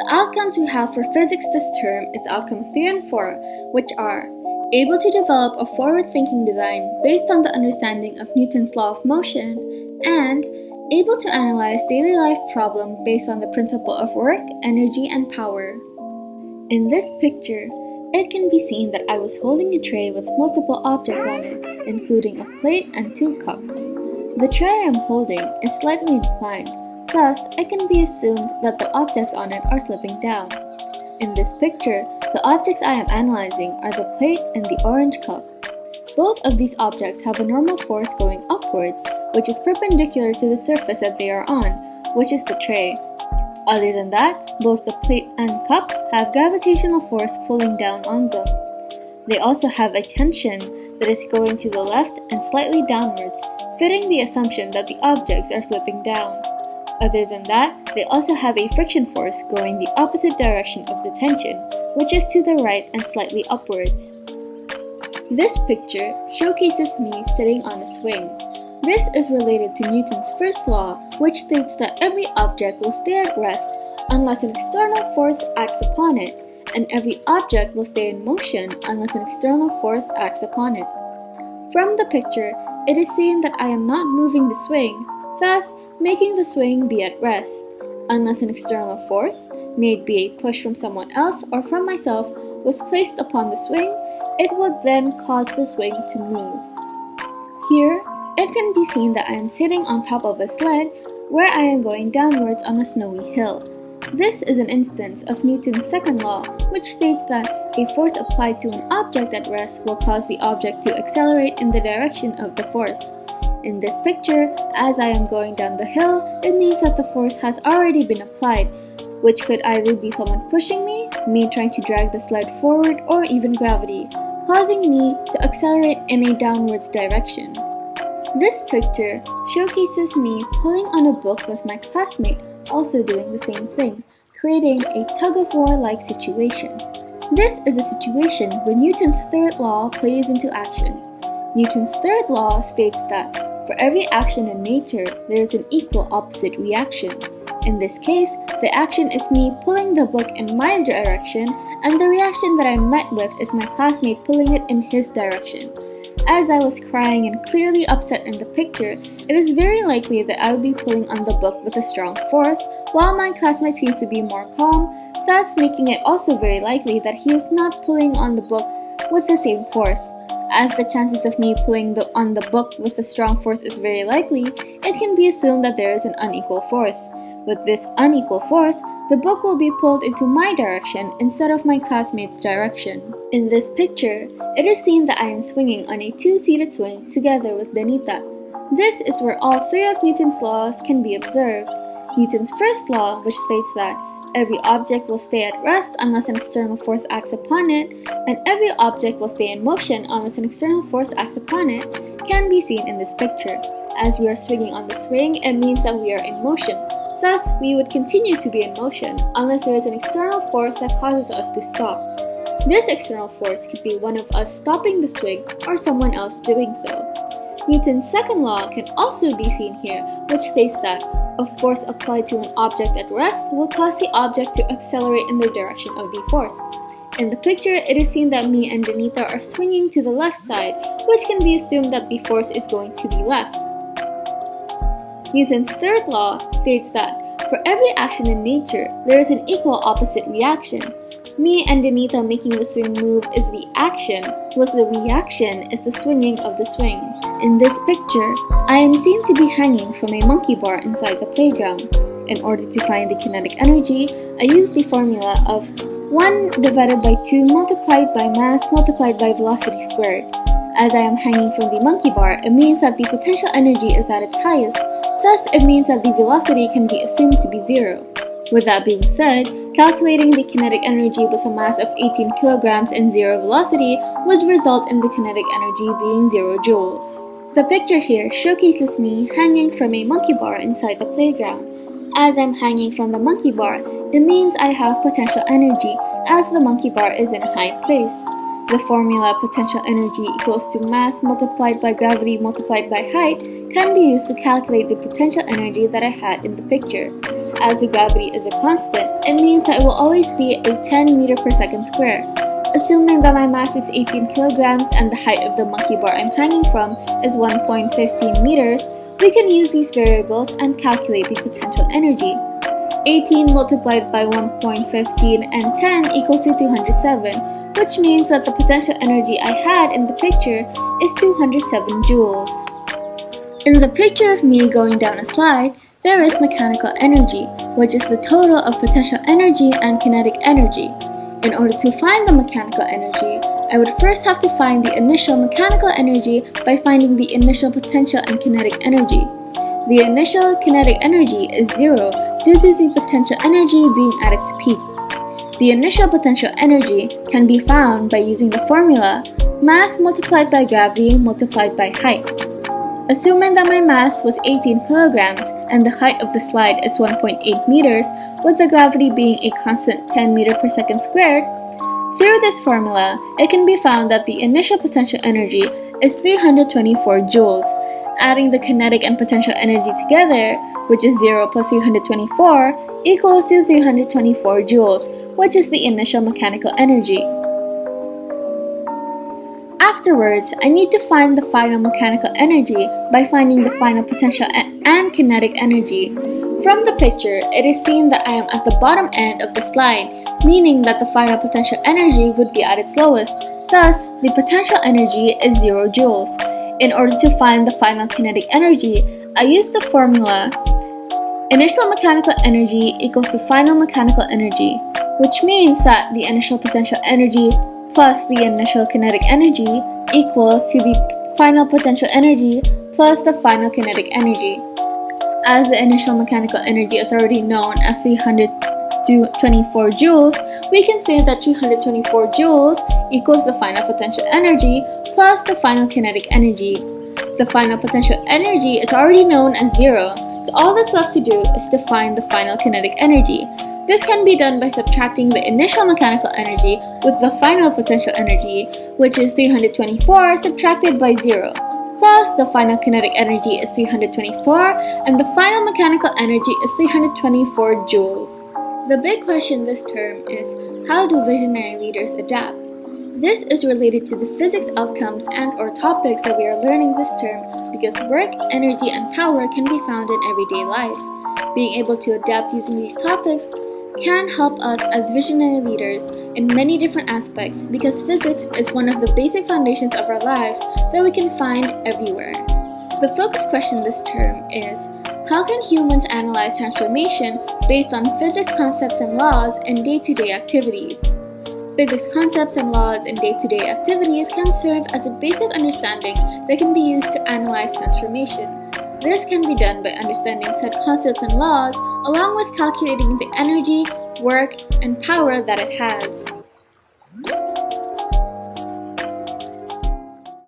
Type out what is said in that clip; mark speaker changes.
Speaker 1: The outcomes we have for physics this term is outcome 3 and 4, which are able to develop a forward-thinking design based on the understanding of Newton's law of motion, and able to analyze daily life problems based on the principle of work, energy, and power. In this picture, it can be seen that I was holding a tray with multiple objects on it, including a plate and 2 cups. The tray I am holding is slightly inclined, thus it can be assumed that the objects on it are slipping down. In this picture, the objects I am analyzing are the plate and the orange cup. Both of these objects have a normal force going upwards, which is perpendicular to the surface that they are on, which is the tray. Other than that, both the plate and cup have gravitational force pulling down on them. They also have a tension that is going to the left and slightly downwards, fitting the assumption that the objects are slipping down. Other than that, they also have a friction force going the opposite direction of the tension, which is to the right and slightly upwards. This picture showcases me sitting on a swing. This is related to Newton's first law, which states that every object will stay at rest unless an external force acts upon it, and every object will stay in motion unless an external force acts upon it. From the picture, it is seen that I am not moving the swing, thus making the swing be at rest. Unless an external force, may it be a push from someone else or from myself, was placed upon the swing, it would then cause the swing to move. Here, it can be seen that I am sitting on top of a sled where I am going downwards on a snowy hill. This is an instance of Newton's second law, which states that a force applied to an object at rest will cause the object to accelerate in the direction of the force. In this picture, as I am going down the hill, it means that the force has already been applied, which could either be someone pushing me trying to drag the sled forward, or even gravity, causing me to accelerate in a downwards direction. This picture showcases me pulling on a book with my classmate also doing the same thing, creating a tug-of-war-like situation. This is a situation where Newton's third law plays into action. Newton's third law states that for every action in nature, there is an equal opposite reaction. In this case, the action is me pulling the book in my direction, and the reaction that I'm met with is my classmate pulling it in his direction. As I was crying and clearly upset in the picture, it is very likely that I would be pulling on the book with a strong force, while my classmate seems to be more calm, thus making it also very likely that he is not pulling on the book with the same force. As the chances of me pulling on the book with a strong force is very likely, it can be assumed that there is an unequal force. With this unequal force, the book will be pulled into my direction instead of my classmate's direction. In this picture, it is seen that I am swinging on a 2-seated swing together with Danita. This is where all 3 of Newton's laws can be observed. Newton's first law, which states that every object will stay at rest unless an external force acts upon it, and every object will stay in motion unless an external force acts upon it, can be seen in this picture. As we are swinging on the swing, it means that we are in motion. Thus, we would continue to be in motion unless there is an external force that causes us to stop. This external force could be one of us stopping the swing or someone else doing so. Newton's second law can also be seen here, which states that a force applied to an object at rest will cause the object to accelerate in the direction of the force. In the picture, it is seen that me and Danita are swinging to the left side, which can be assumed that the force is going to the left. Newton's third law states that for every action in nature, there is an equal opposite reaction. Me and Danita making the swing move is the action, whilst the reaction is the swinging of the swing. In this picture, I am seen to be hanging from a monkey bar inside the playground. In order to find the kinetic energy, I use the formula of 1 divided by 2 multiplied by mass multiplied by velocity squared. As I am hanging from the monkey bar, it means that the potential energy is at its highest, thus it means that the velocity can be assumed to be 0. With that being said, calculating the kinetic energy with a mass of 18 kilograms and 0 velocity would result in the kinetic energy being 0 joules. The picture here showcases me hanging from a monkey bar inside the playground. As I'm hanging from the monkey bar, it means I have potential energy as the monkey bar is in a high place. The formula potential energy equals to mass multiplied by gravity multiplied by height can be used to calculate the potential energy that I had in the picture. as the gravity is a constant, it means that it will always be a 10 meter per second square. Assuming that my mass is 18 kilograms and the height of the monkey bar I'm hanging from is 1.15 meters, we can use these variables and calculate the potential energy. 18 multiplied by 1.15 and 10 equals to 207, which means that the potential energy I had in the picture is 207 joules. In the picture of me going down a slide, there is mechanical energy, which is the total of potential energy and kinetic energy. In order to find the mechanical energy, I would first have to find the initial mechanical energy by finding the initial potential and kinetic energy. The initial kinetic energy is 0 due to the potential energy being at its peak. The initial potential energy can be found by using the formula mass multiplied by gravity multiplied by height. Assuming that my mass was 18 kilograms and the height of the slide is 1.8 meters, with the gravity being a constant 10 meters per second squared, through this formula, it can be found that the initial potential energy is 324 joules. Adding the kinetic and potential energy together, which is 0 plus 324, equals to 324 joules, which is the initial mechanical energy. Afterwards, I need to find the final mechanical energy by finding the final potential and kinetic energy. From the picture, it is seen that I am at the bottom end of the slide, meaning that the final potential energy would be at its lowest. Thus, the potential energy is 0 joules. In order to find the final kinetic energy, I use the formula initial mechanical energy equals to final mechanical energy, which means that the initial potential energy plus the initial kinetic energy equals to the final potential energy plus the final kinetic energy. As the initial mechanical energy is already known as 324 joules, we can say that 324 joules equals the final potential energy plus the final kinetic energy. The final potential energy is already known as 0, so all that's left to do is to find the final kinetic energy. This can be done by subtracting the initial mechanical energy with the final potential energy, which is 324 subtracted by 0. Thus, the final kinetic energy is 324 and the final mechanical energy is 324 joules. The big question this term is, how do visionary leaders adapt? This is related to the physics outcomes and or topics that we are learning this term because work, energy, and power can be found in everyday life. Being able to adapt using these topics can help us as visionary leaders in many different aspects because physics is one of the basic foundations of our lives that we can find everywhere. The focus question this term is, how can humans analyze transformation based on physics concepts and laws in day-to-day activities? Physics concepts and laws in day-to-day activities can serve as a basic understanding that can be used to analyze transformation. This can be done by understanding said concepts and laws, along with calculating the energy, work, and power that it has.